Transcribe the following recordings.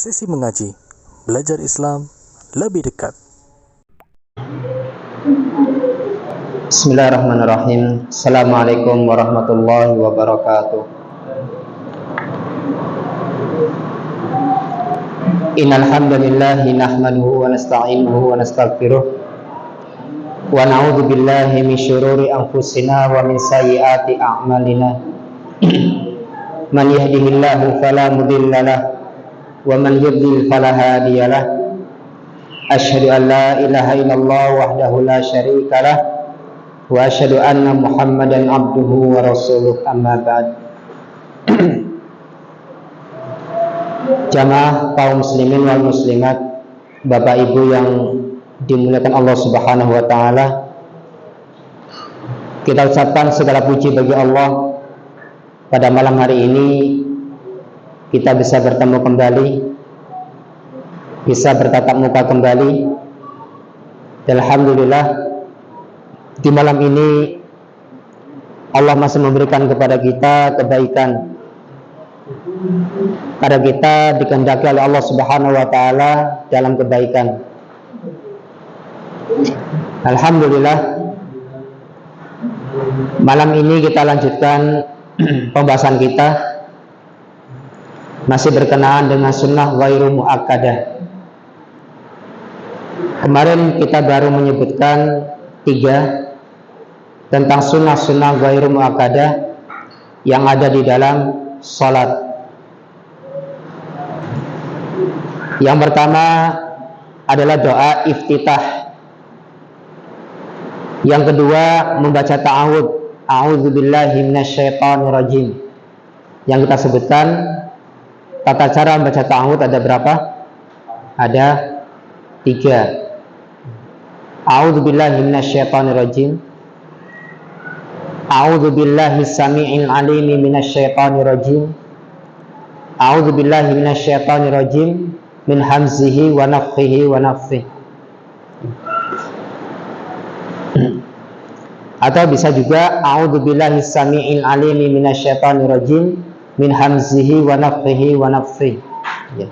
Sesi mengaji, belajar Islam lebih dekat. Bismillahirrahmanirrahim. Assalamualaikum warahmatullahi wabarakatuh. Innal hamdalillah nahmaduhu wa nasta'inuhu wa nastaghfiruh wa na'udzu billahi min syururi anfusina wa min sayyiati a'malina. Man yahdihillahu fala mudilla lahu wa man yudlil fala hadiya lahu. Asyhadu an la ilaha illallah wahdahu la syarika lahu wa asyhadu anna Muhammadan abduhu wa rasuluh, amma ba'd. Jamaah kaum muslimin wal muslimat, Bapak Ibu yang dimuliakan Allah Subhanahu wa taala, kita ucapkan segala puji bagi Allah. Pada malam hari ini kita bisa bertemu kembali, bisa bertatap muka kembali. Alhamdulillah, di malam ini Allah masih memberikan kepada kita kebaikan. Pada kita dikehendaki oleh Allah Subhanahu wa taala dalam kebaikan. Alhamdulillah, malam ini kita lanjutkan pembahasan kita masih berkenaan dengan sunnah ghairu muakkadah. Kemarin kita baru menyebutkan 3 tentang sunnah-sunnah ghairu muakkadah yang ada di dalam salat. Yang pertama adalah doa iftitah. Yang kedua membaca ta'awudz, a'udzubillahi minasyaitonirrajim. Yang kita sebutkan tata cara membaca ta'awudz ada berapa? Ada 3. A'udzubillahi minasyaitonirrajim. A'udzubillahi samii'il 'aliimi minasyaitonirrajim. A'udzubillahi minasyaitonirrajim min hamzihi wa nafthihi wa nafthihi. Atau bisa juga a'udzubillahi samii'il 'aliimi minasyaitonirrajim min hamzihi wa nafthihi wa nafthihi. Ya.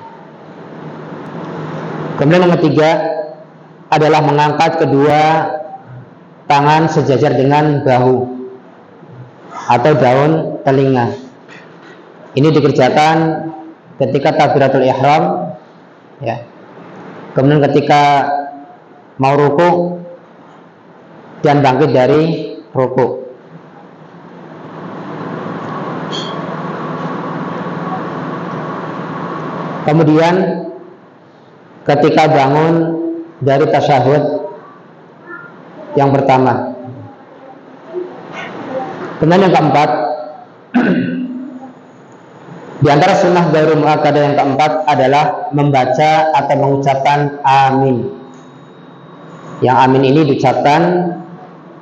Kemudian yang ketiga adalah mengangkat kedua tangan sejajar dengan bahu atau daun telinga. Ini dikerjakan ketika takbiratul ihram, ya. Kemudian ketika mau ruku dan bangkit dari ruku. Kemudian ketika bangun dari tasyahud yang pertama. Kemudian yang keempat, di antara sunnah ghairu muakkadah yang keempat adalah membaca atau mengucapkan amin. Yang amin ini diucapkan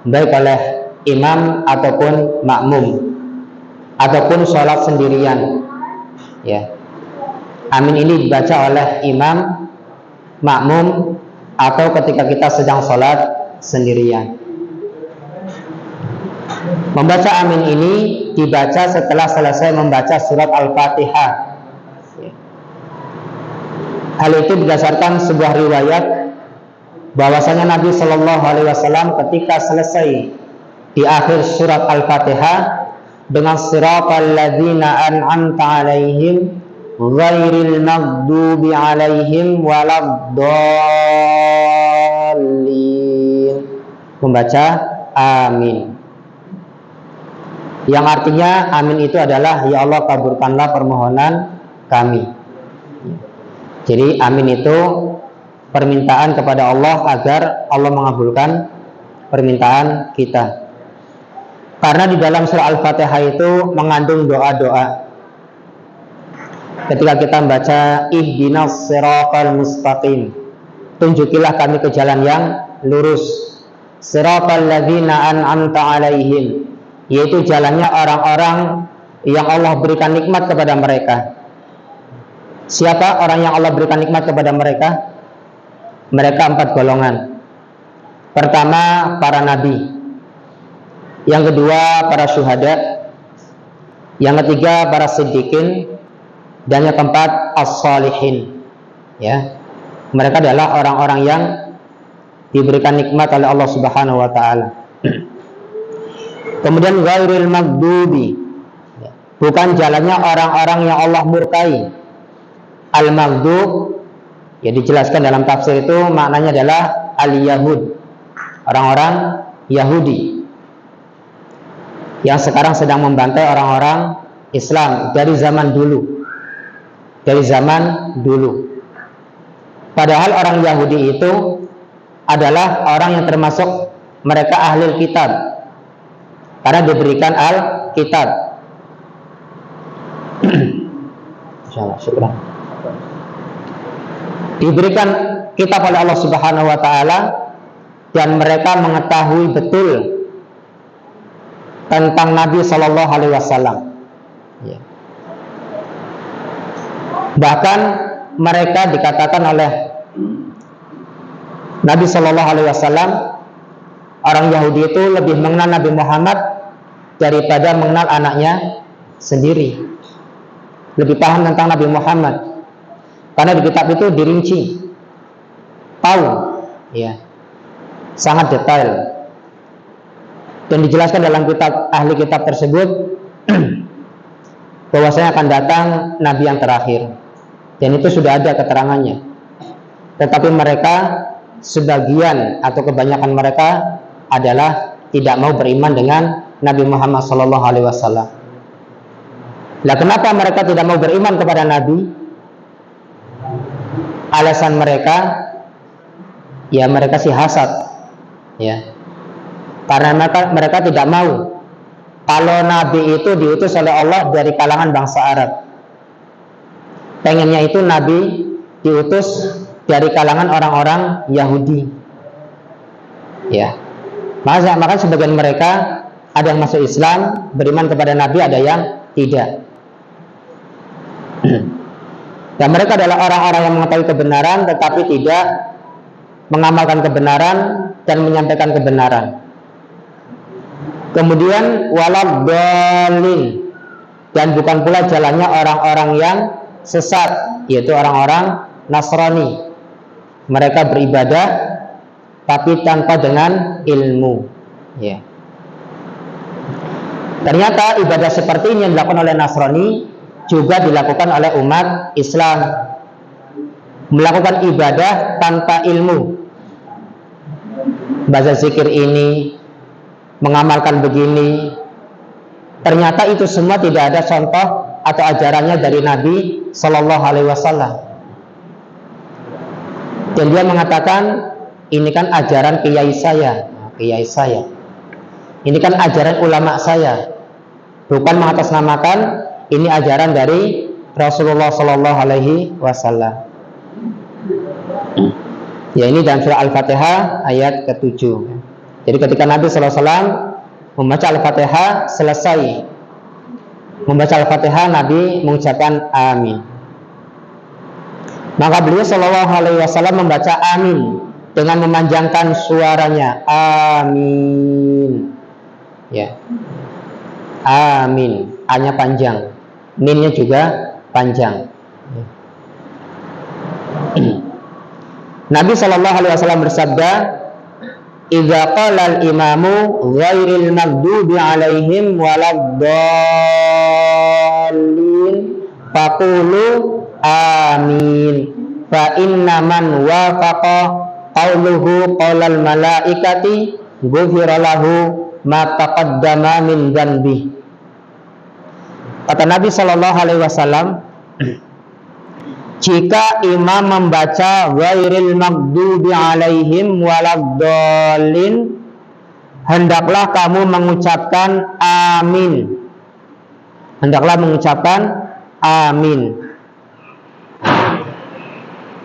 baik oleh imam ataupun makmum ataupun sholat sendirian, ya. Amin ini dibaca oleh imam, makmum, atau ketika kita sedang sholat sendirian. Membaca amin ini dibaca setelah selesai membaca surat Al-Fatihah. Hal itu berdasarkan sebuah riwayat bahwasanya Nabi Shallallahu Alaihi Wasallam ketika selesai di akhir surat Al-Fatihah dengan siratal ladzina an'amta alaihim ghairil maghdubi alaihim waladdallin, membaca amin, yang artinya amin itu adalah ya Allah kabulkanlah permohonan kami. Jadi amin itu permintaan kepada Allah agar Allah mengabulkan permintaan kita. Karena di dalam surah Al-Fatihah itu mengandung doa-doa. Ketika kita membaca ihdinas siratal mustaqim, tunjukilah kami ke jalan yang lurus, siratal ladzina an'amta alaihim, yaitu jalannya orang-orang yang Allah berikan nikmat kepada mereka. Siapa orang yang Allah berikan nikmat kepada mereka? Mereka 4 golongan. Pertama, para nabi. Yang kedua, para syuhada. Yang ketiga, para siddiqin. Dan yang keempat, as-salihin. Ya, mereka adalah orang-orang yang diberikan nikmat oleh Allah Subhanahu wa taala. Kemudian ghairil maghdubi, bukan jalannya orang-orang yang Allah murkai. Al-maghdub, ya dijelaskan dalam tafsir itu maknanya adalah al-yahud, orang-orang Yahudi yang sekarang sedang membantai orang-orang Islam dari zaman dulu. Padahal orang Yahudi itu adalah orang yang termasuk mereka ahli kitab, karena diberikan al-kitab. Insyaallah, syukur. Diberikan kitab oleh Allah Subhanahu wa taala dan mereka mengetahui betul tentang Nabi Shallallahu alaihi wasallam. Ya. Bahkan mereka dikatakan oleh Nabi Shallallahu alaihi wasallam, orang Yahudi itu lebih mengenal Nabi Muhammad daripada mengenal anaknya sendiri. Lebih paham tentang Nabi Muhammad. Karena di kitab itu dirinci, tahu, ya, sangat detail, dan dijelaskan dalam kitab ahli kitab tersebut bahwasanya akan datang Nabi yang terakhir, dan itu sudah ada keterangannya. Tetapi mereka, sebagian atau kebanyakan mereka adalah tidak mau beriman dengan Nabi Muhammad SAW. Lah, kenapa mereka tidak mau beriman kepada Nabi? Alasan mereka, ya mereka sih hasad, ya, karena mereka tidak mau kalau Nabi itu diutus oleh Allah dari kalangan bangsa Arab. Pengennya itu Nabi diutus dari kalangan orang-orang Yahudi, ya. Maka sebagian mereka ada yang masuk Islam, beriman kepada Nabi, ada yang tidak. Dan mereka adalah orang-orang yang mengetahui kebenaran tetapi tidak mengamalkan kebenaran dan menyampaikan kebenaran. Kemudian waladhdallin, dan bukan pula jalannya orang-orang yang sesat, yaitu orang-orang Nasrani. Mereka beribadah tapi tanpa dengan ilmu, ya. Ternyata ibadah seperti ini yang dilakukan oleh Nasrani juga dilakukan oleh umat Islam, melakukan ibadah tanpa ilmu. Baca zikir ini, mengamalkan begini, ternyata itu semua tidak ada contoh atau ajarannya dari Nabi Shallallahu alaihi wasallam. Dan dia mengatakan, ini kan ajaran kiai saya. Ini kan ajaran ulama saya. Bukan mengatasnamakan ini ajaran dari Rasulullah Sallallahu Alaihi Wasallam. Ya, ini dalam surah Al-Fatihah ayat ke-7. Jadi ketika Nabi Sallallahu Alaihi Wasallam membaca Al-Fatihah, selesai membaca Al-Fatihah, Nabi mengucapkan amin. Maka beliau Sallallahu Alaihi Wasallam membaca amin dengan memanjangkan suaranya, amin. Ya, amin. A-nya panjang, min-nya juga panjang. Nabi Shallallahu Alaihi Wasallam bersabda, "Idza qala al-imamu ghairil maghdubi 'alaihim waladdallin faqulu amin fa inna man wafaqa qauluhu qaulal malaikati ghufira lahu ma taqaddama min dzanbi." Kata Nabi Shallallahu Alaihi Wasallam, jika imam membaca ghairil maghdubi alaihim waladdallin, hendaklah kamu mengucapkan amin. Hendaklah mengucapkan amin.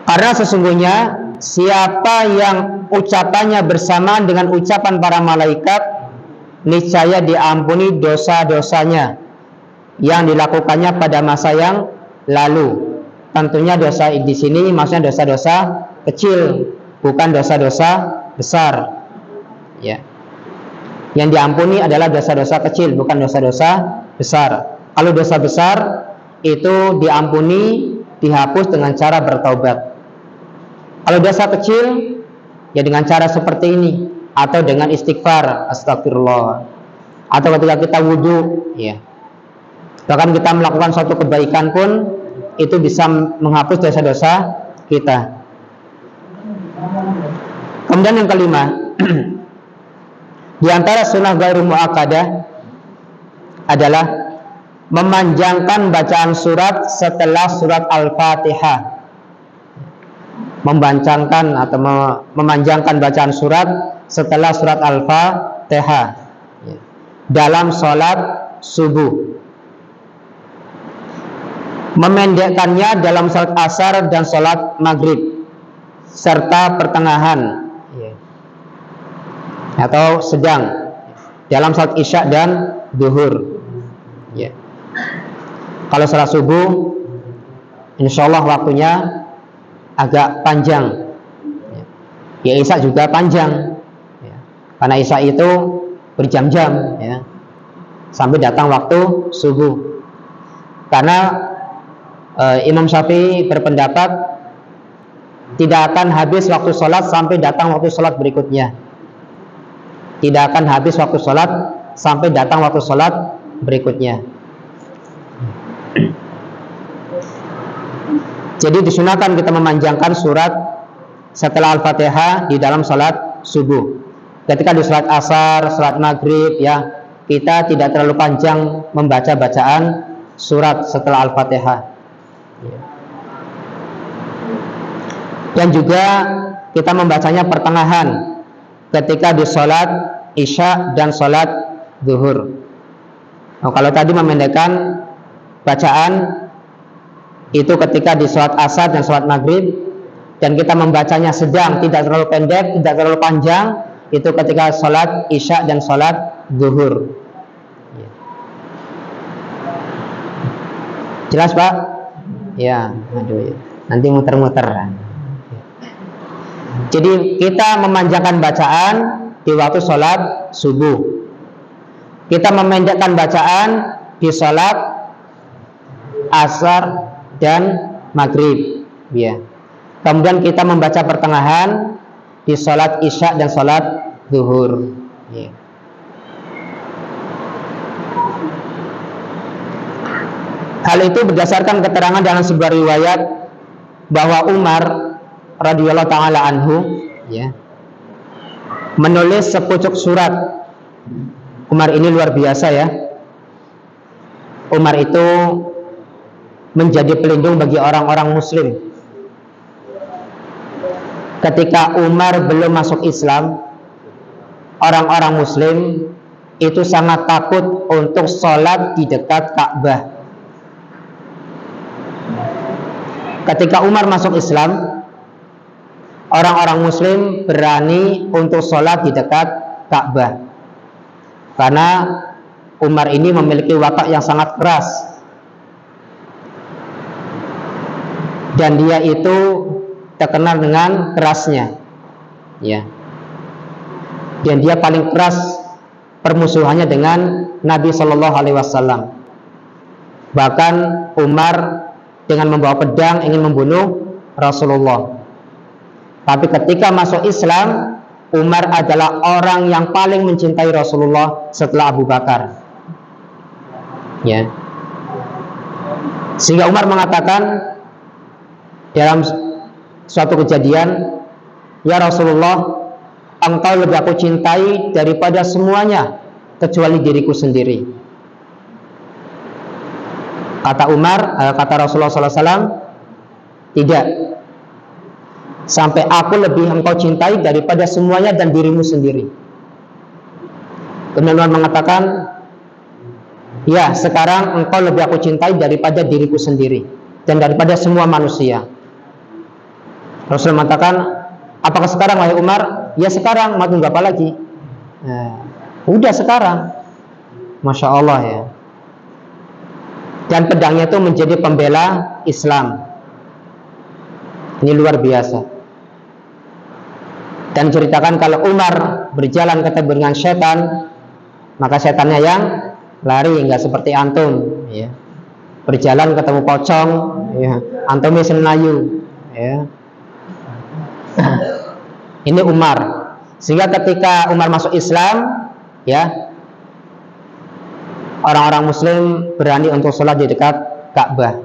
Karena sesungguhnya siapa yang ucapannya bersamaan dengan ucapan para malaikat, niscaya diampuni dosa-dosanya yang dilakukannya pada masa yang lalu. Tentunya dosa di sini maksudnya dosa-dosa kecil, bukan dosa-dosa besar. Ya. Yang diampuni adalah dosa-dosa kecil, bukan dosa-dosa besar. Kalau dosa besar itu diampuni, dihapus dengan cara bertaubat. Kalau dosa kecil, ya dengan cara seperti ini, atau dengan istighfar, astagfirullah, atau ketika kita wudhu, ya. Bahkan kita melakukan suatu kebaikan pun itu bisa menghapus dosa-dosa kita. Kemudian yang kelima, di antara sunnah ghairu muakkadah adalah memanjangkan bacaan surat setelah surat Al-Fatihah. Memanjangkan bacaan surat setelah surat Al-Fatihah dalam sholat subuh. Memendekkannya dalam sholat asar dan sholat maghrib serta pertengahan atau sedang dalam sholat isya dan duhur. Kalau sholat subuh, insya Allah waktunya agak panjang. Ya isya juga panjang, karena isya itu berjam-jam, sampai datang waktu subuh. Karena Imam Syafi'i berpendapat tidak akan habis waktu sholat sampai datang waktu sholat berikutnya. Tidak akan habis waktu sholat sampai datang waktu sholat berikutnya. Jadi disunahkan kita memanjangkan surat setelah Al-Fatihah di dalam sholat subuh. Ketika di sholat asar, sholat maghrib, ya, kita tidak terlalu panjang membaca bacaan surat setelah Al-Fatihah. Dan juga kita membacanya pertengahan ketika di sholat isya dan sholat zuhur. Kalau tadi memendekkan bacaan itu ketika di sholat asar dan sholat maghrib, dan kita membacanya sedang, tidak terlalu pendek, tidak terlalu panjang, itu ketika sholat isya dan sholat zuhur. Jelas Pak? Ya, aduh, nanti muter-muter. Jadi kita memanjangkan bacaan di waktu sholat subuh. Kita memendekkan bacaan di sholat asar dan maghrib. Ya. Kemudian kita membaca pertengahan di sholat isya dan sholat zuhur. Ya. Hal itu berdasarkan keterangan dalam sebuah riwayat bahwa Umar radhiyallahu taala anhu, ya, menulis sepucuk surat. Umar ini luar biasa, ya. Umar itu menjadi pelindung bagi orang-orang muslim. Ketika Umar belum masuk Islam, orang-orang muslim itu sangat takut untuk sholat di dekat Ka'bah. Ketika Umar masuk Islam, orang-orang muslim berani untuk sholat di dekat Ka'bah, karena Umar ini memiliki watak yang sangat keras, dan dia itu terkenal dengan kerasnya, ya. Dan dia paling keras permusuhannya dengan Nabi Shallallahu Alaihi Wasallam. Bahkan Umar dengan membawa pedang ingin membunuh Rasulullah. Tapi ketika masuk Islam, Umar adalah orang yang paling mencintai Rasulullah setelah Abu Bakar. Ya. Sehingga Umar mengatakan dalam suatu kejadian, "Ya Rasulullah, engkau lebih aku cintai daripada semuanya kecuali diriku sendiri." Kata Umar, kata Rasulullah SAW, "Tidak, sampai aku lebih engkau cintai daripada semuanya dan dirimu sendiri." Kemudian Umar mengatakan, "Ya, sekarang engkau lebih aku cintai daripada diriku sendiri dan daripada semua manusia." Rasul mengatakan, "Apakah sekarang wahai Umar?" "Ya sekarang." "Mau tunggu apa lagi?" Udah sekarang. Masya Allah, ya. Dan pedangnya itu menjadi pembela Islam. Ini luar biasa. Dan ceritakan kalau Umar berjalan ketemu dengan setan, maka setannya yang lari, nggak seperti antum, ya. Berjalan ketemu pocong, ya. Antumnya senayu, ya. Ini Umar. Sehingga ketika Umar masuk Islam, ya, orang-orang Muslim berani untuk sholat di dekat Ka'bah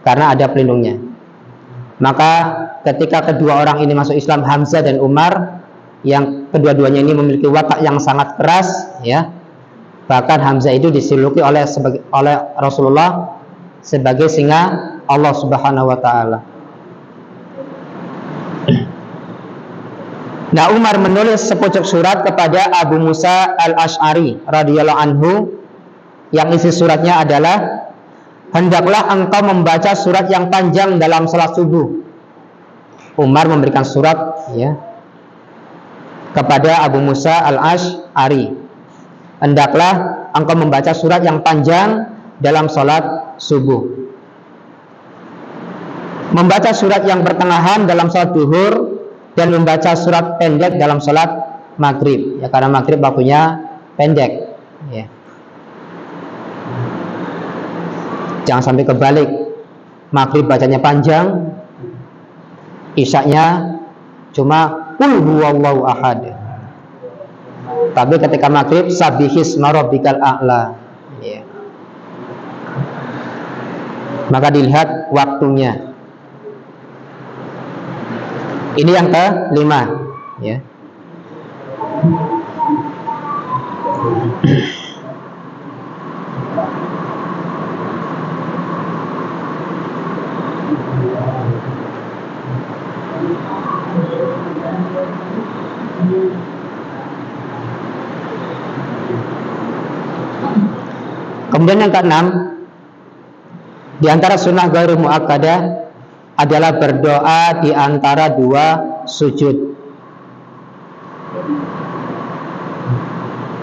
karena ada pelindungnya. Maka ketika kedua orang ini masuk Islam, Hamzah dan Umar, yang kedua-duanya ini memiliki watak yang sangat keras, ya, bahkan Hamzah itu disuluki oleh Rasulullah sebagai singa Allah Subhanahu wa Ta'ala. Nah, Umar menulis sepucuk surat kepada Abu Musa al-Ash'ari radhiyallahu anhu, yang isi suratnya adalah, hendaklah engkau membaca surat yang panjang dalam salat subuh. Umar memberikan surat, ya, kepada Abu Musa al-Ash'ari, hendaklah engkau membaca surat yang panjang dalam salat subuh. Membaca surat yang pertengahan dalam salat duhur, dan membaca surat pendek dalam salat maghrib, ya, karena maghrib waktunya pendek, ya. Jangan sampai kebalik, maghrib bacanya panjang, isyaknya cuma qul huwallahu ahad. Tapi ketika maghrib, sabbihisma rabbikal a'la, ya. Maka dilihat waktunya. Ini yang kelima, ya. Kemudian yang keenam, di antara sunnah ghairu muakkadah adalah berdoa di antara dua sujud.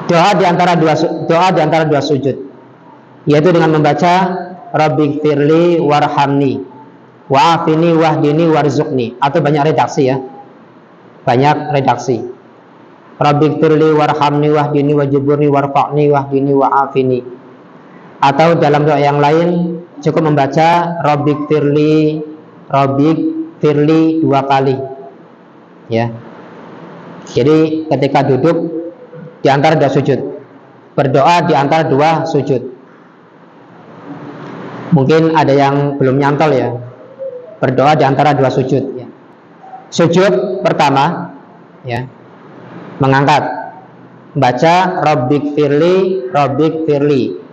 Doa di antara dua sujud, yaitu dengan membaca Rabbighfirli warhamni wa'afini wahdini warzuqni, atau banyak redaksi, ya. Banyak redaksi. Rabbighfirli warhamni wahdini wajburni warfa'ni wahdini wa'afini. Atau dalam doa yang lain cukup membaca Rabbighfirli dua kali, ya. Jadi ketika duduk di antara dua sujud, berdoa di antara dua sujud. Mungkin ada yang belum nyantol, ya, berdoa di antara dua sujud, ya. Sujud pertama, ya, mengangkat, baca Rabbighfirli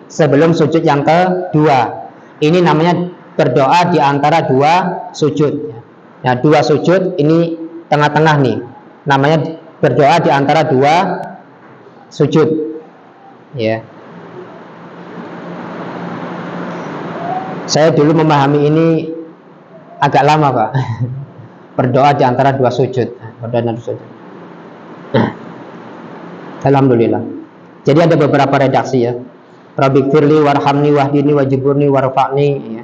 sebelum sujud yang kedua. Ini namanya berdoa di antara dua sujud. Nah, dua sujud ini tengah-tengah nih, namanya berdoa di antara dua sujud, ya. Saya dulu memahami ini agak lama, Pak. Berdoa di antara dua sujud, berdoa di antara dua sujud. Alhamdulillah. Jadi ada beberapa redaksi, ya. Rabbighfirli warhamni wahdini wajburni warfa'ni, ya.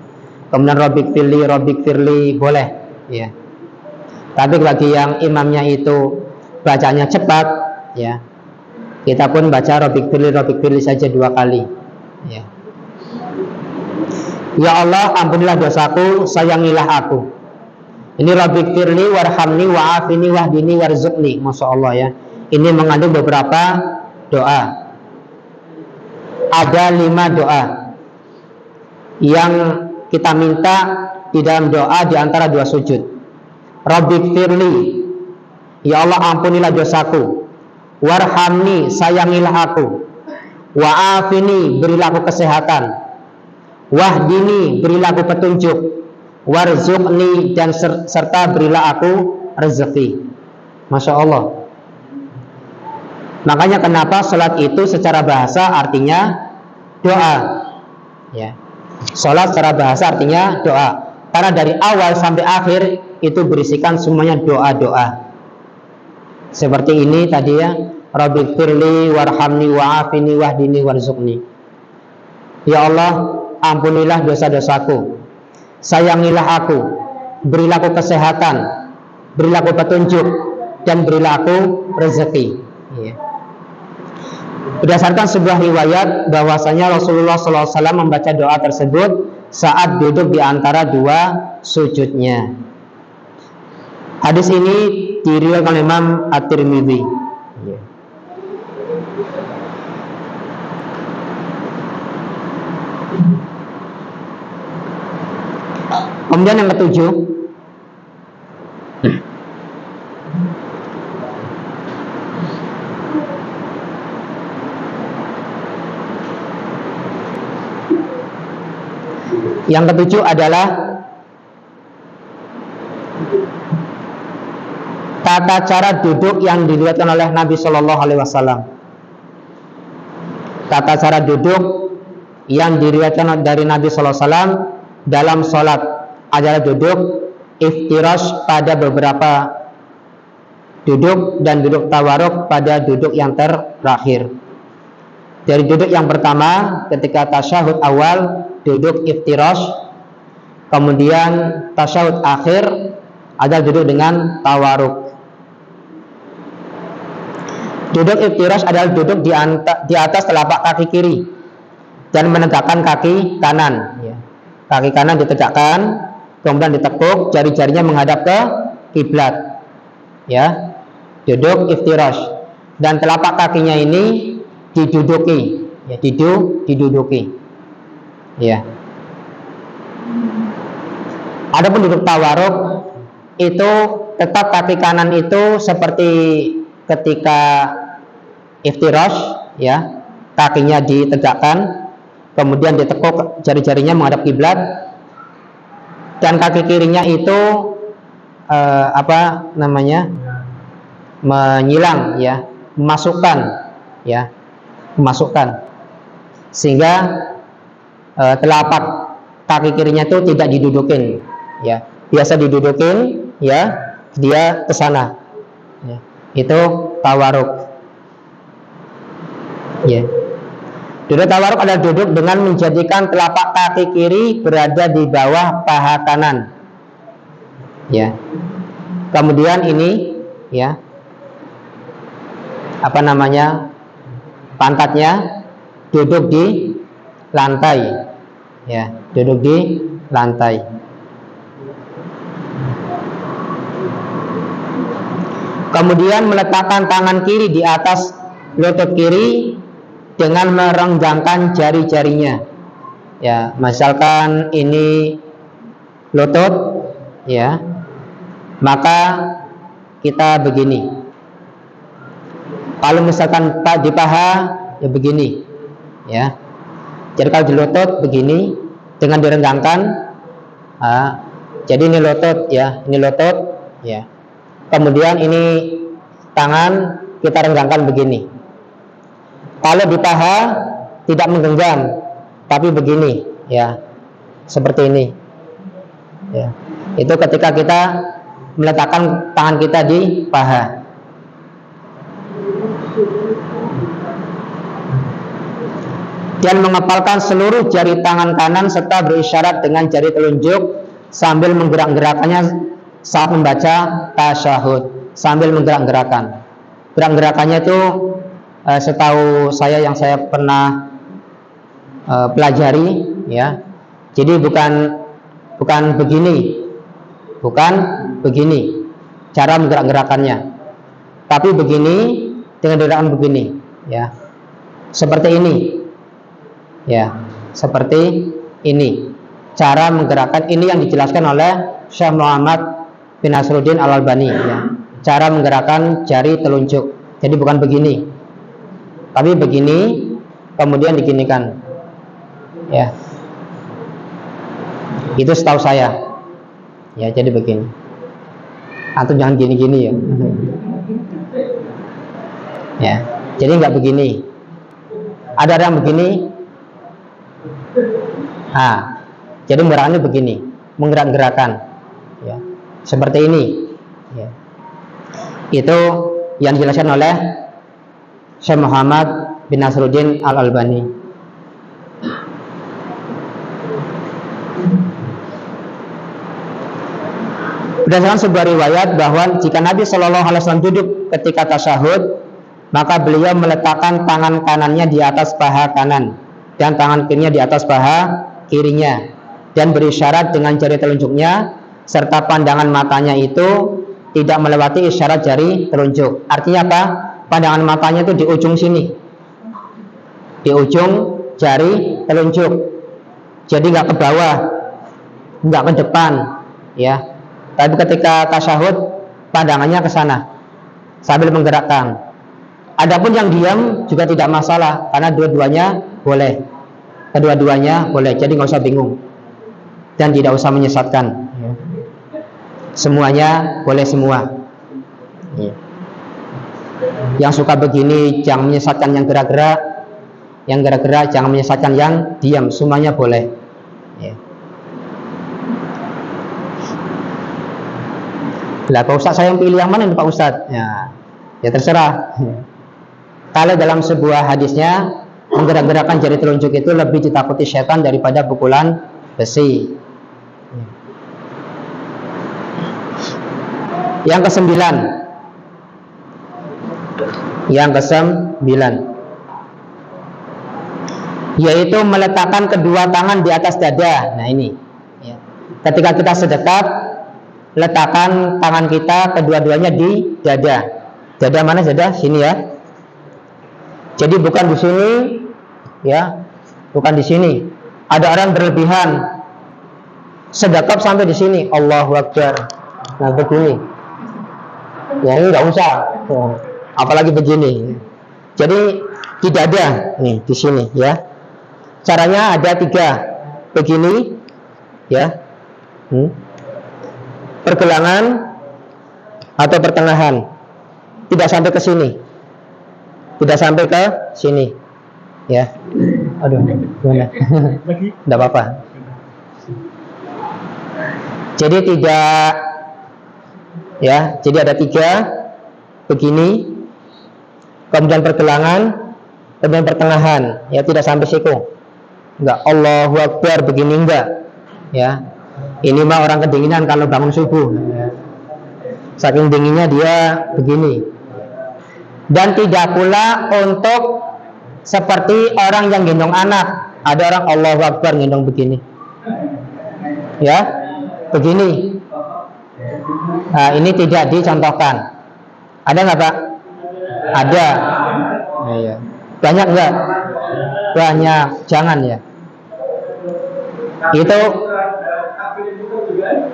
Kemudian Rabbighfirli boleh, ya. Tapi bagi yang imamnya itu bacanya cepat, ya, kita pun baca Rabbighfirli saja dua kali, ya. Ya Allah, ampunilah dosaku, sayangilah aku. Ini Rabbighfirli warhamni wa'afini wahdini warzuqni. Masya Allah, ya. Ini mengandung beberapa doa. Ada 5 doa yang kita minta di dalam doa di antara dua sujud. Rabbighfirli, ya Allah, ampunilah dosaku. Warhamni, sayangilah aku. Wa'afini, berilah aku kesehatan. Wahdini, berilah aku petunjuk. Warzuqni, dan serta berilah aku rezeki. Masya Allah. Makanya kenapa salat itu secara bahasa artinya doa, ya. Salat secara bahasa artinya doa, karena dari awal sampai akhir itu berisikan semuanya doa-doa. Seperti ini tadi, ya. Rabbighfirli warhamni wa'afini wahdini warzuqni. Ya Allah, ampunilah dosa-dosaku, sayangilah aku, berilah aku kesehatan, berilah aku petunjuk, dan berilah aku rezeki, ya. Berdasarkan sebuah riwayat bahwasanya Rasulullah SAW membaca doa tersebut saat duduk di antara dua sujudnya. Hadis ini diriwayatkan oleh Imam At-Tirmidzi. Kemudian yang ketujuh, adalah tata cara duduk yang diriwayatkan oleh Nabi Shallallahu Alaihi Wasallam. Tata cara duduk yang diriwayatkan dari Nabi Shallallahu Alaihi Wasallam dalam sholat adalah duduk iftirash pada beberapa duduk dan duduk tawaruk pada duduk yang terakhir. Dari duduk yang pertama ketika tasyahud awal duduk iftirash, kemudian tasyahud akhir adalah duduk dengan tawaruk. Duduk iftirash adalah duduk di atas telapak kaki kiri dan menegakkan kaki kanan. Kaki kanan ditegakkan, kemudian ditekuk, jari-jarinya menghadap ke kiblat. Ya, duduk iftirash. Dan telapak kakinya ini diduduki, ya, diduduki. Ya. Adapun duduk tawaruk itu tetap kaki kanan itu seperti ketika iftirash, ya, kakinya ditegakkan, kemudian ditekuk, jari-jarinya menghadap kiblat, dan kaki kirinya itu menyilang, ya, memasukkan, sehingga telapak kaki kirinya itu tidak didudukin, ya, biasa didudukin, ya, dia ke sana, ya. Itu tawaruk, ya. Duduk tawaruk adalah duduk dengan menjadikan telapak kaki kiri berada di bawah paha kanan, ya. Kemudian ini, ya, pantatnya duduk di lantai, ya, duduk di lantai. Kemudian meletakkan tangan kiri di atas lutut kiri dengan merenggangkan jari-jarinya, ya. Misalkan ini lutut, ya, maka kita begini. Kalau misalkan di paha, ya begini, ya. Jadi kalau di lutut begini dengan direnggangkan, jadi ini lutut, ya, ini lutut, ya. Kemudian ini tangan kita renggangkan begini. Kalau di paha tidak menggenggam, tapi begini, ya, seperti ini, ya. Itu ketika kita meletakkan tangan kita di paha. Dan mengepalkan seluruh jari tangan kanan serta berisyarat dengan jari telunjuk sambil menggerak-gerakannya saat membaca tasyahud, sambil menggerak-gerakan. Gerak-gerakannya itu setahu saya yang saya pernah pelajari, ya. Jadi bukan begini cara menggerak-gerakannya, tapi begini dengan gerakan begini, ya, seperti ini, ya, seperti ini cara menggerakkan. Ini yang dijelaskan oleh Syekh Muhammad bin Nasruddin Al-Albani, ya, cara menggerakkan jari telunjuk. Jadi bukan begini, tapi begini, kemudian diginikan, ya. Itu setahu saya, ya. Jadi begini. Antum jangan gini-gini, ya. Ya. Jadi nggak begini. Ada yang begini. Jadi gerakannya begini, menggerak-gerakan, ya, seperti ini, ya. Itu yang dijelaskan oleh Syekh Muhammad bin Nasruddin Al-Albani. Berdasarkan sebuah riwayat bahwa jika Nabi Shallallahu Alaihi Wasallam duduk ketika tasyahud, maka beliau meletakkan tangan kanannya di atas paha kanan dan tangan kirinya di atas paha kirinya, dan berisyarat dengan jari telunjuknya serta pandangan matanya itu tidak melewati isyarat jari telunjuk. Artinya apa? Pandangan matanya itu di ujung sini, di ujung jari telunjuk. Jadi nggak ke bawah, nggak ke depan, ya. Tapi ketika tasyahud pandangannya ke sana sambil menggerakkan. Adapun yang diam juga tidak masalah karena dua-duanya boleh. Kedua-duanya boleh. Jadi nggak usah bingung dan tidak usah menyesatkan. Semuanya boleh semua. Yang suka begini jangan menyesatkan yang gerak-gerak, yang gerak-gerak jangan menyesatkan yang diam. Semuanya boleh. Lah Pak Ustadz, saya yang pilih yang mana nih Pak Ustadz? Ya terserah. Kalau dalam sebuah hadisnya menggerak-gerakkan jari telunjuk itu lebih ditakuti setan daripada pukulan besi. Yang kesembilan, yaitu meletakkan kedua tangan di atas dada. Nah ini, ketika kita sedekap, letakkan tangan kita kedua-duanya di dada. Dada mana? Dada sini ya. Jadi bukan di sini, ya, bukan di sini. Ada orang berlebihan, sedekap sampai di sini, Allahu Akbar. Nah begini, ya ini nggak usah, apalagi begini. Jadi di dada, nih di sini, ya. Caranya ada 3, begini, ya. Pergelangan atau pertengahan, tidak sampai ke sini, tidak sampai ke sini, ya. Aduh, gimana? Tidak apa-apa. Jadi tidak, ya. Jadi ada 3, begini, kemudian pergelangan, kemudian pertengahan, ya, tidak sampai siku. Enggak Allahu Akbar begini, enggak, ya. Ini mah orang kedinginan kalau bangun subuh, saking dinginnya dia begini. Dan tidak pula untuk seperti orang yang gendong anak. Ada orang Allahu Akbar gendong begini, ya, begini. Nah, ini tidak dicontohkan. Ada nggak Pak? Ada. Nah, ya. Banyak nggak? Banyak. Jangan ya. Itu.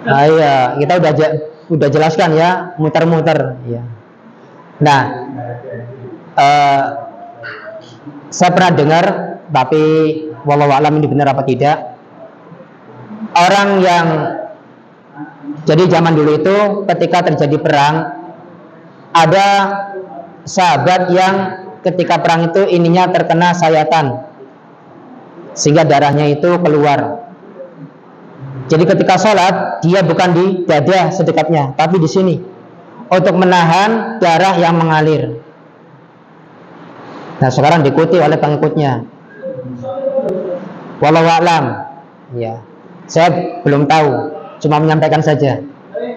Nah, iya, kita udah jelaskan ya, muter-muter. Ya. Nah, saya pernah dengar, tapi wallahu a'lam ini benar apa tidak. Orang yang jadi zaman dulu itu ketika terjadi perang, ada sahabat yang ketika perang itu ininya terkena sayatan sehingga darahnya itu keluar. Jadi ketika sholat dia bukan di dada sedekapnya, tapi di sini untuk menahan darah yang mengalir. Nah sekarang diikuti oleh pengikutnya. Wallahu a'lam. Ya, saya belum tahu, cuma menyampaikan saja.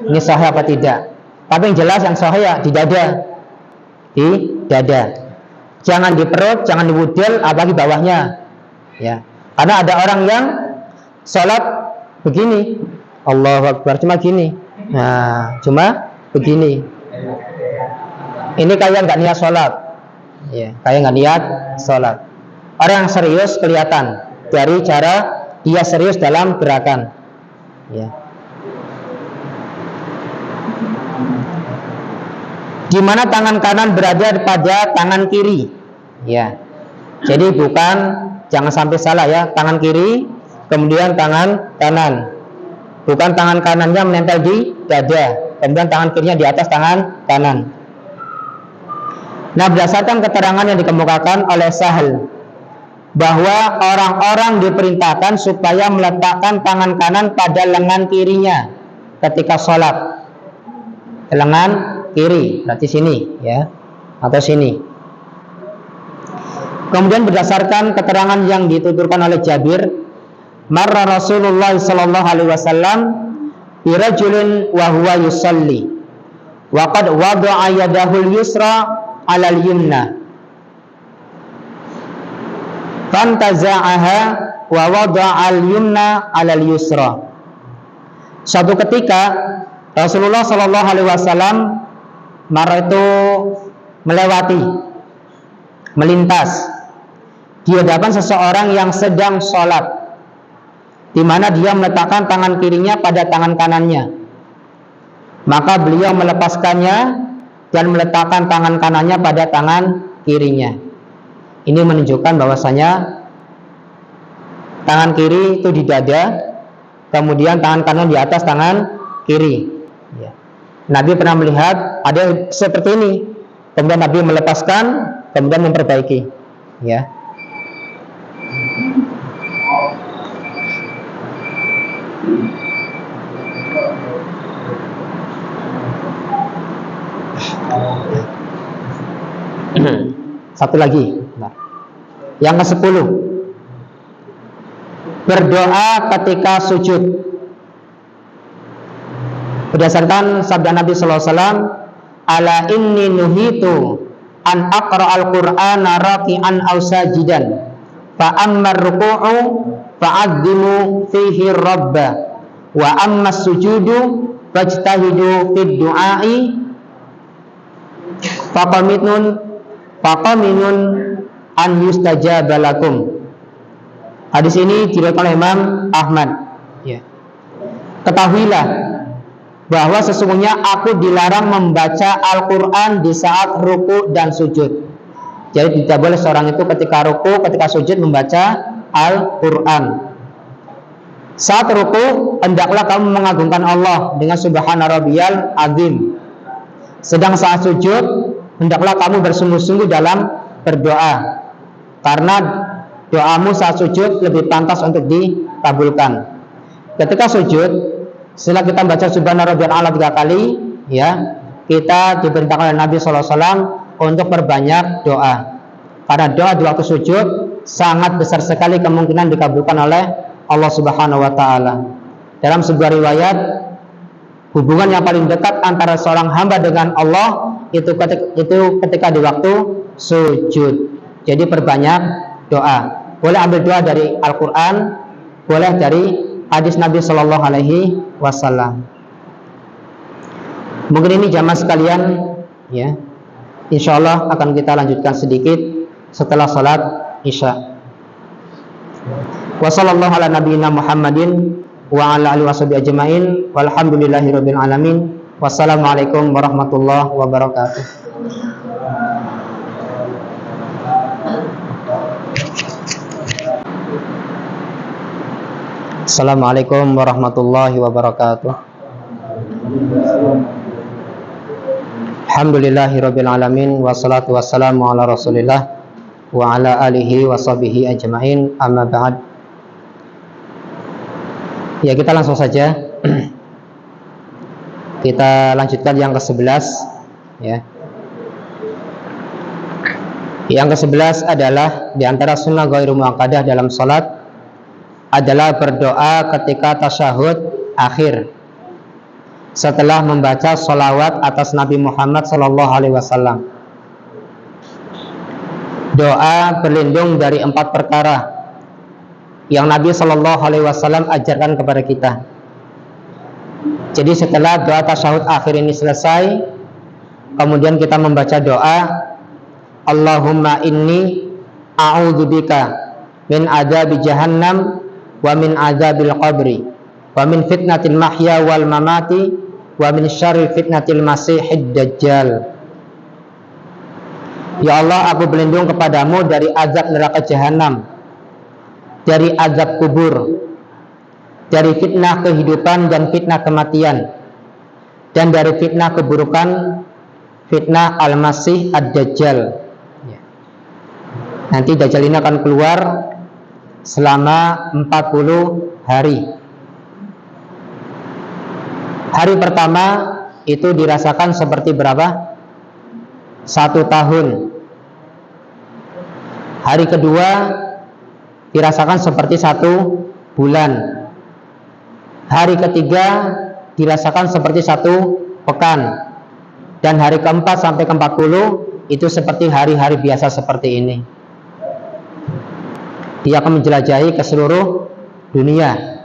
Ini sahih apa tidak? Tapi yang jelas yang sahih ya di dada, di dada. Jangan di perut, jangan di wudel, apalagi bawahnya. Ya, karena ada orang yang sholat begini, Allahu Akbar, cuma gini. Nah, cuma begini. Ini kayak nggak niat sholat, ya, kayak nggak niat sholat. Orang yang serius kelihatan dari cara dia serius dalam gerakan, ya. Di mana tangan kanan berada pada tangan kiri, ya. Jadi bukan, jangan sampai salah ya, tangan kiri kemudian tangan kanan, bukan tangan kanannya menempel di dada kemudian tangan kirinya di atas tangan kanan. Nah berdasarkan keterangan yang dikemukakan oleh Sahal bahwa orang-orang diperintahkan supaya meletakkan tangan kanan pada lengan kirinya ketika sholat. Lengan kiri berarti sini ya, atau sini. Kemudian berdasarkan keterangan yang dituturkan oleh Jabir, marra Rasulullah sallallahu alaihi wasallam bi rajulin wa huwa yusalli wa qad wada'a yadahu al-yusra 'ala al-yumna fantaza'aha wa wada'a al-yumna 'ala al-yusra. Suatu ketika Rasulullah Shallallahu Alaihi Wasallam itu melewati, melintas di hadapan seseorang yang sedang sholat, di mana dia meletakkan tangan kirinya pada tangan kanannya. Maka beliau melepaskannya dan meletakkan tangan kanannya pada tangan kirinya. Ini menunjukkan bahwasanya tangan kiri itu di dada, kemudian tangan kanan di atas tangan kiri. Nabi pernah melihat ada seperti ini, kemudian Nabi melepaskan, kemudian memperbaiki. Ya. Satu lagi. Yang ke-10, berdoa ketika sujud. Berdasarkan sabda Nabi sallallahu alaihi wasallam, ala inni nuhitu an aqra'al qur'ana raki'an aw sajidan fa amma ruku'u fa'azzimu fihi rabba wa amma sujudu fajtahidu fid du'ai faqaminun an yustajaba lakum. Hadis ini diriwayatkan oleh Imam Ahmad. Ya. Ketahuilah bahwa sesungguhnya aku dilarang membaca Al-Quran di saat ruku dan sujud. Jadi tidak boleh seorang itu ketika ruku, ketika sujud membaca Al-Quran. Saat ruku, hendaklah kamu mengagungkan Allah dengan Subhana Rabbiyal Azim. Sedang saat sujud, hendaklah kamu bersungguh-sungguh dalam berdoa, karena doamu saat sujud lebih pantas untuk dikabulkan. Ketika sujud, setelah kita baca Subhana Rabbiyal A'la 3 kali, ya, kita diperintahkan oleh Nabi SAW untuk berbanyak doa. Karena doa di waktu sujud sangat besar sekali kemungkinan dikabulkan oleh Allah Subhanahu wa taala. Dalam sebuah riwayat, hubungan yang paling dekat antara seorang hamba dengan Allah itu ketika di waktu sujud. Jadi perbanyak doa. Boleh ambil doa dari Al-Quran, boleh dari hadis Nabi Shallallahu Alaihi Wasallam. Mungkin ini jamaah sekalian, ya. Insya Allah akan kita lanjutkan sedikit setelah salat Isya. Wassallallahu ala nabiyyina Muhammadin wa ala alihi washabihi ajmain. Walhamdulillahirabbil alamin. Wassalamualaikum warahmatullahi wabarakatuh. Assalamualaikum warahmatullahi wabarakatuh. Alhamdulillahirabbil alamin, wassalatu wassalamu ala Rasulillah wa ala alihi washabihi ajmain. Amma ba'd. Ya, kita langsung saja. Kita lanjutkan yang ke-11, ya. Yang ke-11 adalah di antara sunnah ghairu muakkadah dalam salat adalah berdoa ketika tasyahud akhir setelah membaca sholawat atas Nabi Muhammad SAW. Doa berlindung dari 4 perkara yang Nabi SAW ajarkan kepada kita. Jadi setelah doa tasyahud akhir ini selesai, kemudian kita membaca doa, Allahumma inni a'udzubika min adzabi jahannam wa min adzabil qabri wa min fitnatil mahya wal mamati wa min syarri fitnatil masihid dajjal. Ya Allah, aku berlindung kepadamu dari azab neraka jahanam, dari azab kubur, dari fitnah kehidupan dan fitnah kematian, dan dari fitnah keburukan, fitnah al-masih ad-dajjal. Nanti Dajjal ini akan keluar selama 40 hari. Hari pertama itu dirasakan seperti berapa? 1 tahun. Hari kedua dirasakan seperti 1 bulan. Hari ketiga dirasakan seperti 1 pekan. Dan hari keempat sampai ke-40 itu seperti hari-hari biasa seperti ini. Dia akan menjelajahi ke seluruh dunia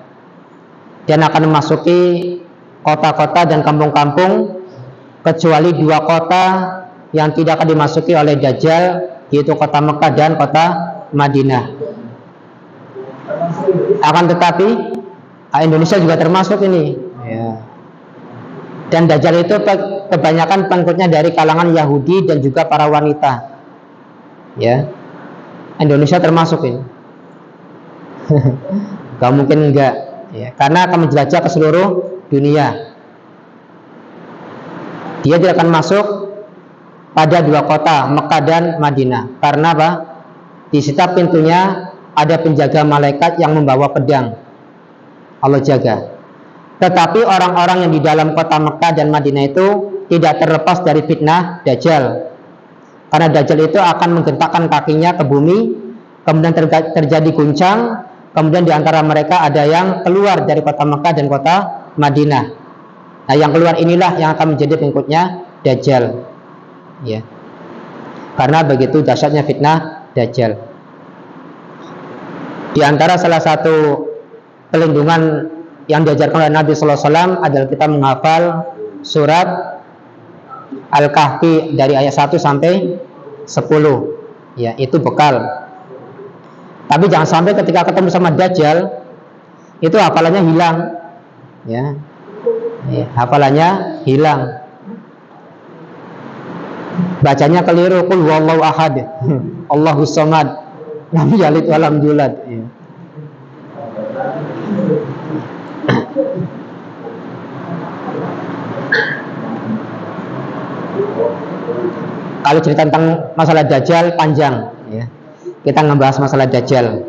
dan akan memasuki kota-kota dan kampung-kampung kecuali 2 kota yang tidak akan dimasuki oleh Dajjal, yaitu kota Mekah dan kota Madinah. Akan tetapi Indonesia juga termasuk ini, ya. Dan Dajjal itu kebanyakan pengikutnya dari kalangan Yahudi dan juga para wanita, ya. Indonesia termasuk ini. Gak mungkin enggak, ya. Karena akan menjelajah ke seluruh dunia. Dia tidak akan masuk pada 2 kota Mekah dan Madinah. Karena apa? Di setiap pintunya ada penjaga malaikat yang membawa pedang. Allah jaga. Tetapi orang-orang yang di dalam kota Mekah dan Madinah itu tidak terlepas dari fitnah Dajjal. Karena Dajjal itu akan menggentakkan kakinya ke bumi, kemudian terjadi guncang, kemudian di antara mereka ada yang keluar dari kota Mekah dan kota Madinah. Nah, yang keluar inilah yang akan menjadi pengikutnya Dajjal, ya. Karena begitu dahsyatnya fitnah Dajjal. Di antara salah satu pelindungan yang diajarkan oleh Nabi Sallallahu Alaihi Wasallam adalah kita menghafal surat Al-Kahfi dari ayat 1 sampai 10. Ya, itu bekal. Tapi jangan sampai ketika ketemu sama Dajjal itu hafalannya hilang. Ya. Hafalannya hilang. Bacanya keliru, qul huwallahu ahad. Allahus samad. Lam yalid wa lam yulad. Ya. Kalau cerita tentang masalah Dajjal panjang, ya. Kita ngebahas masalah Dajjal.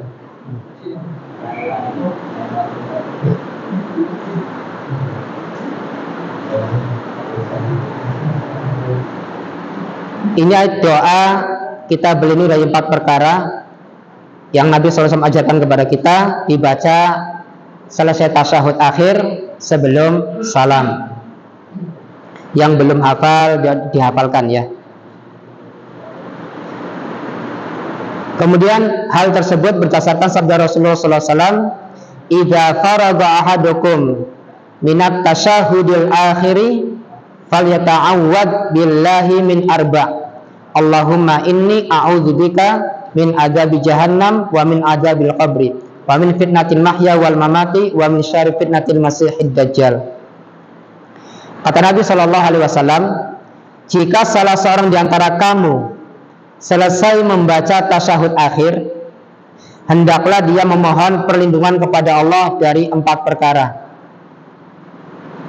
Ini doa kita berlindung dari 4 perkara yang Nabi SAW ajarkan kepada kita, dibaca selesai tasyahud akhir sebelum salam. Yang belum hafal dihafalkan, ya. Kemudian hal tersebut berdasarkan sabda Rasulullah SAW, "Idza faraga ahadukum minat tasyahudil akhiri falyata'awwad billahi min arba'. Allahumma inni a'udzubika min adzabi jahannam wa min adzabil qabri wa min fitnatil mahya wal mamati wa min syarri fitnatil masihid dajjal." Kata Nabi Shallallahu Alaihi Wasallam, jika salah seorang di antara kamu selesai membaca tasyahud akhir, hendaklah dia memohon perlindungan kepada Allah dari 4 perkara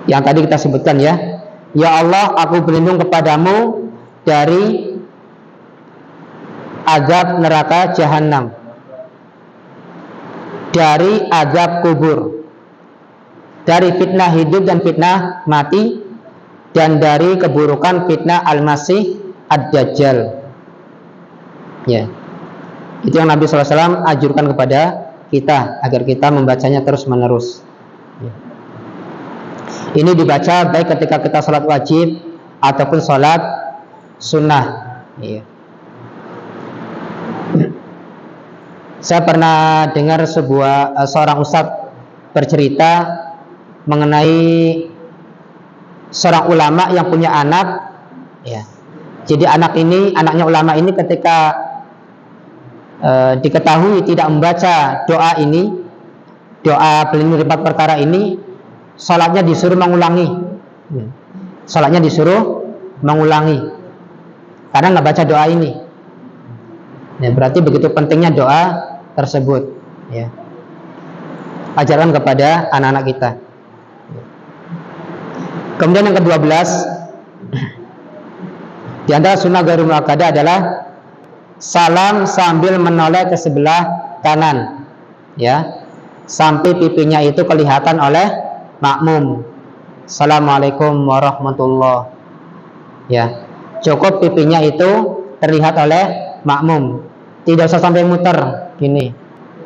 yang tadi kita sebutkan, ya. Ya Allah, aku berlindung kepadamu dari azab neraka jahanam, dari azab kubur, dari fitnah hidup dan fitnah mati, dan dari keburukan fitnah al-masih ad-dajjal. Ya, itu yang Nabi SAW ajurkan kepada kita agar kita membacanya terus menerus. Ya. Ini dibaca baik ketika kita sholat wajib ataupun sholat sunnah. Ya. Saya pernah dengar seorang ustadz bercerita mengenai seorang ulama yang punya anak, ya. Jadi anaknya ulama ini ketika diketahui tidak membaca doa ini, doa pelindung dari 4 perkara ini, salatnya disuruh mengulangi. Salatnya disuruh mengulangi karena nggak baca doa ini. Ya, berarti begitu pentingnya doa tersebut, ya. Ajarkan kepada anak-anak kita. Kemudian yang ke-12, di antara sunnah ghairul muakkadah adalah salam sambil menoleh ke sebelah kanan, ya, sampai pipinya itu kelihatan oleh makmum. Assalamualaikum warahmatullahi, ya. Cukup pipinya itu terlihat oleh makmum, tidak usah sampai muter gini,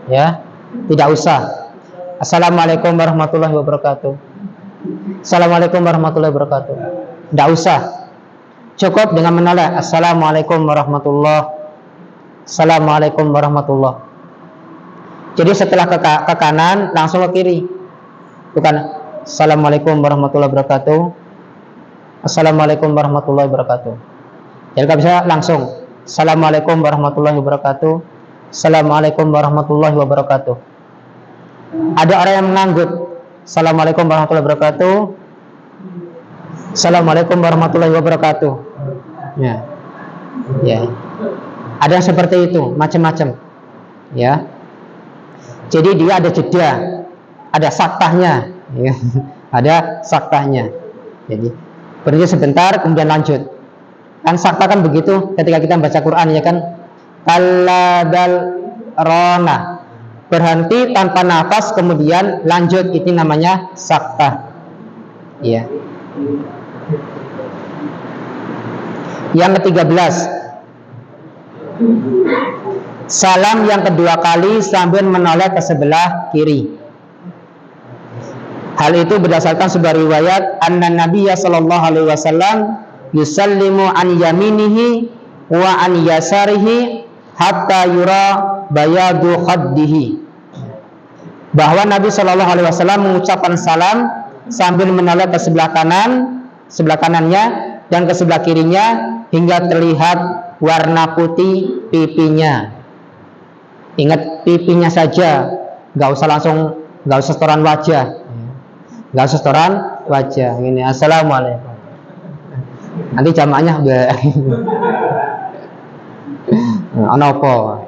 ya, tidak usah. Assalamualaikum warahmatullahi wabarakatuh, Assalamualaikum warahmatullahi wabarakatuh, tidak usah. Cukup dengan menoleh Assalamualaikum warahmatullahi, Assalamualaikum warahmatullahi. Jadi setelah ke kanan langsung ke kiri, bukan Assalamualaikum warahmatullahi wabarakatuh. Assalamualaikum warahmatullahi wabarakatuh. Jadi kalau bisa langsung Assalamualaikum warahmatullahi wabarakatuh. Assalamualaikum warahmatullahi wabarakatuh. Ada orang yang menganggut Assalamualaikum warahmatullahi wabarakatuh. Assalamualaikum warahmatullahi wabarakatuh. Ya. Ya. Ada yang seperti itu, macam-macam. Ya. Jadi dia ada jeda, ada saktahnya, ya. Ada saktahnya. Jadi berhenti sebentar, kemudian lanjut. Kan sakta kan begitu, ketika kita baca Quran, ya kan? Kallabal rona, berhenti tanpa nafas, kemudian lanjut. Ini namanya sakta. Ya. Yang ke-13, salam yang kedua kali sambil menoleh ke sebelah kiri. Hal itu berdasarkan sebuah riwayat anna Nabiyya sallallahu alaihi wasallam yusallimu an yaminihi wa an yasarihi hatta yura bayadu khaddihi. Bahwa Nabi sallallahu alaihi wasallam mengucapkan salam sambil menoleh ke sebelah kanannya dan ke sebelah kirinya hingga terlihat warna putih pipinya. Ingat, pipinya saja, nggak usah setoran wajah, Ini assalamualaikum. Nanti jamaahnya anopo.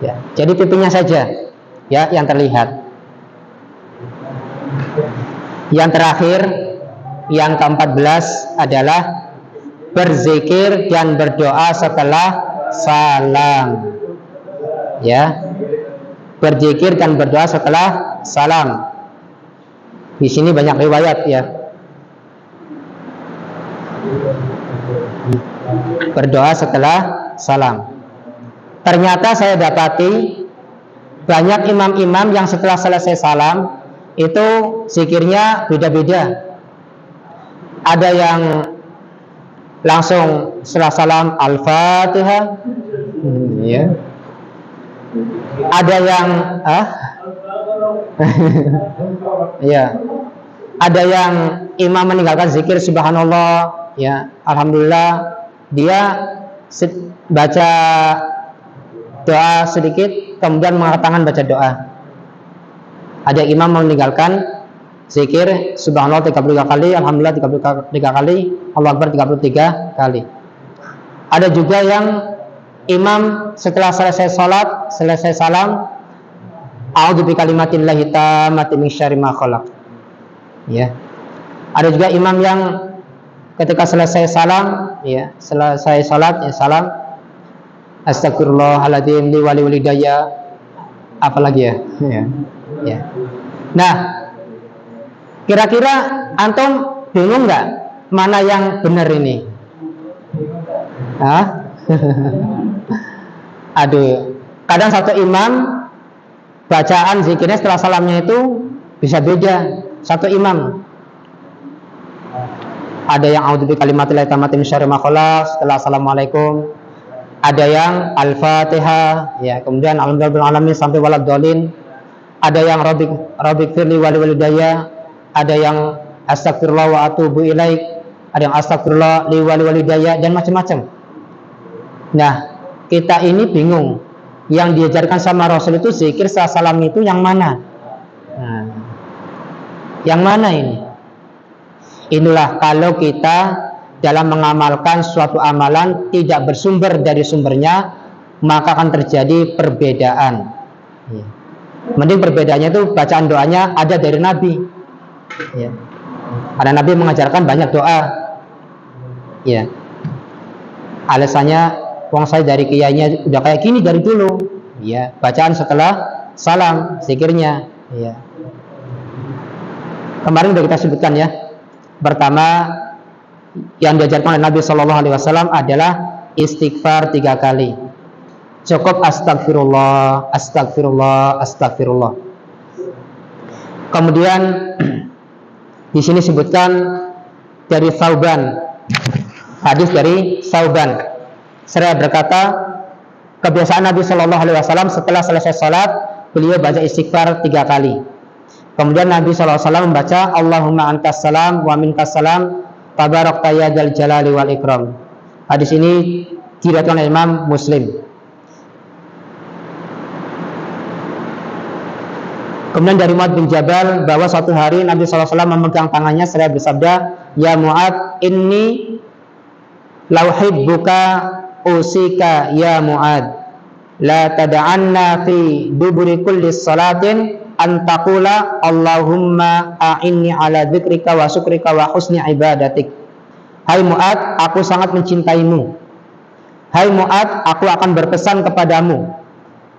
Ya, jadi pipinya saja, ya, yang terlihat. Yang terakhir, yang ke-14 adalah berzikir dan berdoa setelah salam. Ya, berzikir dan berdoa setelah salam. Di sini banyak riwayat, ya. Berdoa setelah salam. Ternyata saya dapati banyak imam-imam yang setelah selesai salam itu zikirnya beda-beda. Ada yang langsung setelah salam Al-Fatihah, ya. Ada yang ya. Ada yang imam meninggalkan zikir subhanallah, ya, alhamdulillah, dia baca doa sedikit kemudian mengangkat tangan baca doa. Ada imam meninggalkan zikir subhanallah 33 kali, alhamdulillah 33 kali, Allahu Akbar 33 kali. Ada juga yang imam setelah selesai salat, selesai salam, a'udzu bikalimatillahi tammati min syarri ma khalaq. Ya. Ada juga imam yang ketika selesai salam, ya, selesai salat, ya, salam, astagfirullahaladzim li wali walidayya, apalagi, ya. Ya. Ya. Nah, kira-kira antum bingung nggak mana yang benar ini? Hah? Aduh, kadang satu imam bacaan zikirnya setelah salamnya itu bisa beda, satu imam. Ada yang a'udzu bikalimatillahi tammati min syarri ma khalaq setelah assalamualaikum. Ada yang Al-Fatihah, ya, kemudian alhamdulillah alamin sampai waladhdallin. Ada yang rabbik firli wali walidayya, ada yang astagfirullah wa atubu ilaik, ada yang astagfirullah li wali walidayya, dan macam-macam. Nah, kita ini bingung. Yang diajarkan sama Rasul itu zikir setelah salam itu yang mana? Nah, yang mana ini? Inilah kalau kita dalam mengamalkan suatu amalan tidak bersumber dari sumbernya, maka akan terjadi perbedaan. Ya. Mending perbedaannya itu bacaan doanya ada dari Nabi. Ya. Karena Nabi mengajarkan banyak doa. Ya. Alasannya, wong saya dari kiainya udah kayak gini dari dulu. Ya, bacaan setelah salam, zikirnya. Ya. Kemarin sudah kita sebutkan, ya. Pertama, yang diajarkan oleh Nabi Shallallahu Alaihi Wasallam adalah istighfar 3 kali. Cukup astagfirullah, astagfirullah, astagfirullah. Kemudian di sini sebutkan dari Thauban, hadis dari Thauban. Seraya berkata, kebiasaan Nabi Shallallahu Alaihi Wasallam setelah selesai sholat, beliau baca istighfar 3 kali. Kemudian Nabi SAW membaca Allahumma antas salam wa minkas salam tabarakta ya dzal jalali wal ikram. Hadis ini diriwayatkan oleh Imam Muslim. Kemudian dari Mu'adz bin Jabal bahwa suatu hari Nabi SAW memegang tangannya seraya bersabda, ya Mu'adz, inni lauhibbuka usika ya Mu'adz, la tada'anna fi duburi kulli salatin antaqula Allahumma a'inni ala dzikrika wa syukrika wa husni ibadatik. Hai Mu'adz, aku sangat mencintaimu. Hai Mu'adz, aku akan berpesan kepadamu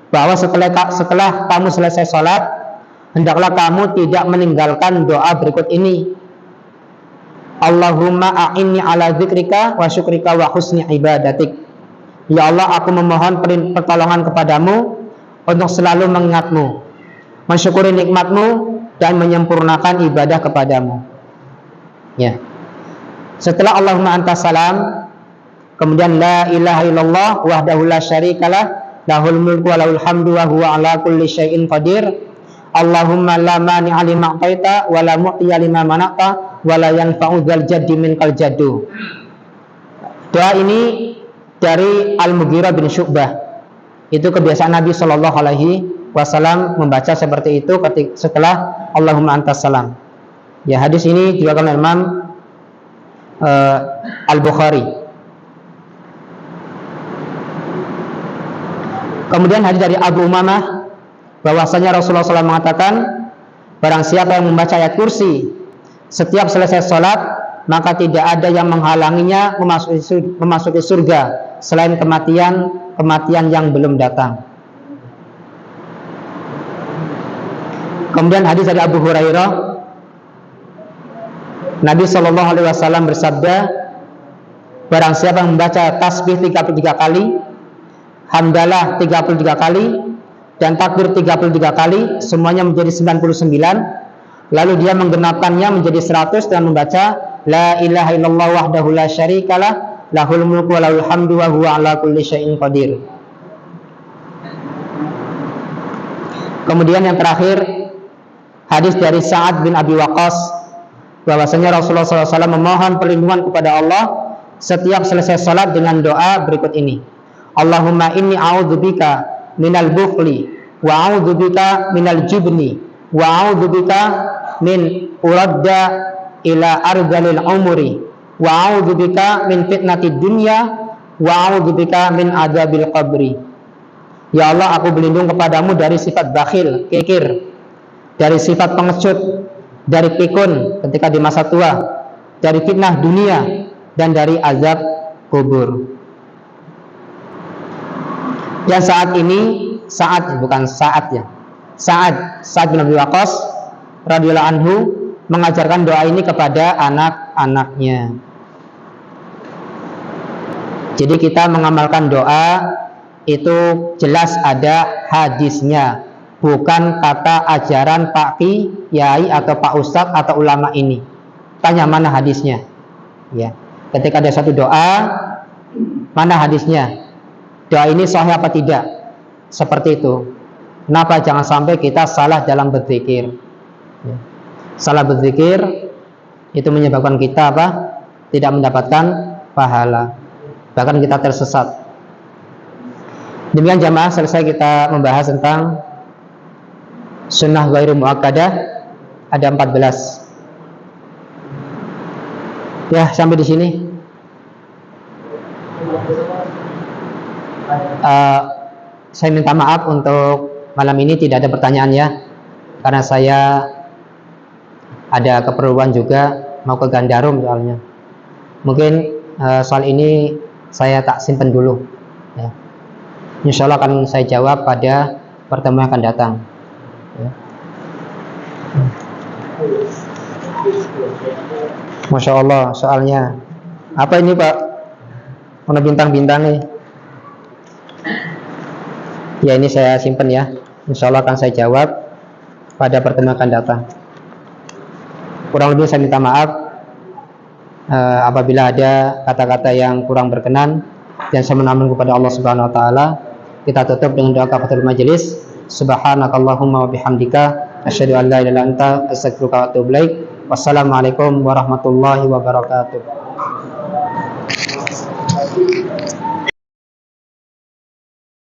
bahwa setelah kamu selesai sholat, hendaklah kamu tidak meninggalkan doa berikut ini. Allahumma a'inni ala dzikrika wa syukrika wa husni ibadatik. Ya Allah, aku memohon pertolongan kepadamu untuk selalu mengingatmu, mensyukuri nikmatmu, dan menyempurnakan ibadah kepadamu. Ya. Setelah Allahumma antas salam, kemudian la ilaha illallah wahdahu la syarikalah lahul mulku wa lahul hamdu wa huwa ala kulli syai'in qadir. Allahumma la mani'a lima a'taita wa la mu'tiya lima mana'ta wa la yanfa'u dzal jaddi minkal jaddu. Doa ini dari Al-Mughirah bin Syu'bah. Itu kebiasaan Nabi Shallallahu Alaihi Wasallam membaca seperti itu setelah Allahumma antas salam. Ya, hadis ini diriwayatkan oleh Imam Al-Bukhari. Kemudian hadis dari Abu Umamah bahwasanya Rasulullah SAW mengatakan, barang siapa yang membaca ayat kursi setiap selesai sholat, maka tidak ada yang menghalanginya memasuki surga selain kematian yang belum datang. Kemudian hadis dari Abu Hurairah, Nabi SAW bersabda, barang siapa yang membaca tasbih 33 kali, hamdalah 33 kali, dan takbir 33 kali, semuanya menjadi 99, lalu dia menggenapkannya menjadi 100 dan membaca la ilaha illallah wahdahu la syarikalah lahul mulku wa lahul hamdu wa huwa ala kulli syai'in qadir. Kemudian yang terakhir, hadis dari Sa'ad bin Abi Waqqas bahwasanya Rasulullah SAW memohon perlindungan kepada Allah setiap selesai salat dengan doa berikut ini. Allahumma inni a'udzubika minal bukhli wa a'udzubika minal jubni wa a'udzubika min uradda ila ardalil umri wa a'udzubika min fitnatid dunya wa a'udzubika min adzabil qabri. Ya Allah, aku berlindung kepadamu dari sifat bakhil, kikir, dari sifat pengecut, dari pikun ketika di masa tua, dari fitnah dunia, dan dari azab kubur. Dan saat Sa'ad bin Abi Waqqas radhiyallahu anhu mengajarkan doa ini kepada anak-anaknya. Jadi kita mengamalkan doa itu jelas ada hadisnya, bukan kata ajaran Pak Kiai atau Pak Ustadz atau ulama ini. Tanya mana hadisnya? Ya. Ketika ada satu doa, mana hadisnya? Doa ini sahih apa tidak? Seperti itu. Kenapa jangan sampai kita salah dalam berzikir? Ya. Salah berzikir itu menyebabkan kita apa? Tidak mendapatkan pahala. Bahkan kita tersesat. Demikian jamaah, selesai kita membahas tentang sunnah ghairu muakkadah. Ada 14. Ya, sampai di sini. Saya minta maaf untuk malam ini tidak ada pertanyaan ya, karena saya ada keperluan juga mau ke Gandarum soalnya. Mungkin soal ini saya tak simpan dulu ya. Insya Allah akan saya jawab pada pertemuan yang akan datang ya. Masya Allah, soalnya apa ini Pak? Mana bintang-bintang nih? Ya, ini saya simpan ya. Insya Allah akan saya jawab pada pertemuan akan datang. Kurang lebih saya minta maaf apabila ada kata-kata yang kurang berkenan, dan saya menamun kepada Allah Subhanahu Wa Taala. Kita tutup dengan doa kafaratul majelis. Subhanakallahumma wa bihamdika Asyhadu an la ilaha illa anta astaghfiruka wa atubu ilaik. Wassalamualaikum warahmatullahi wabarakatuh.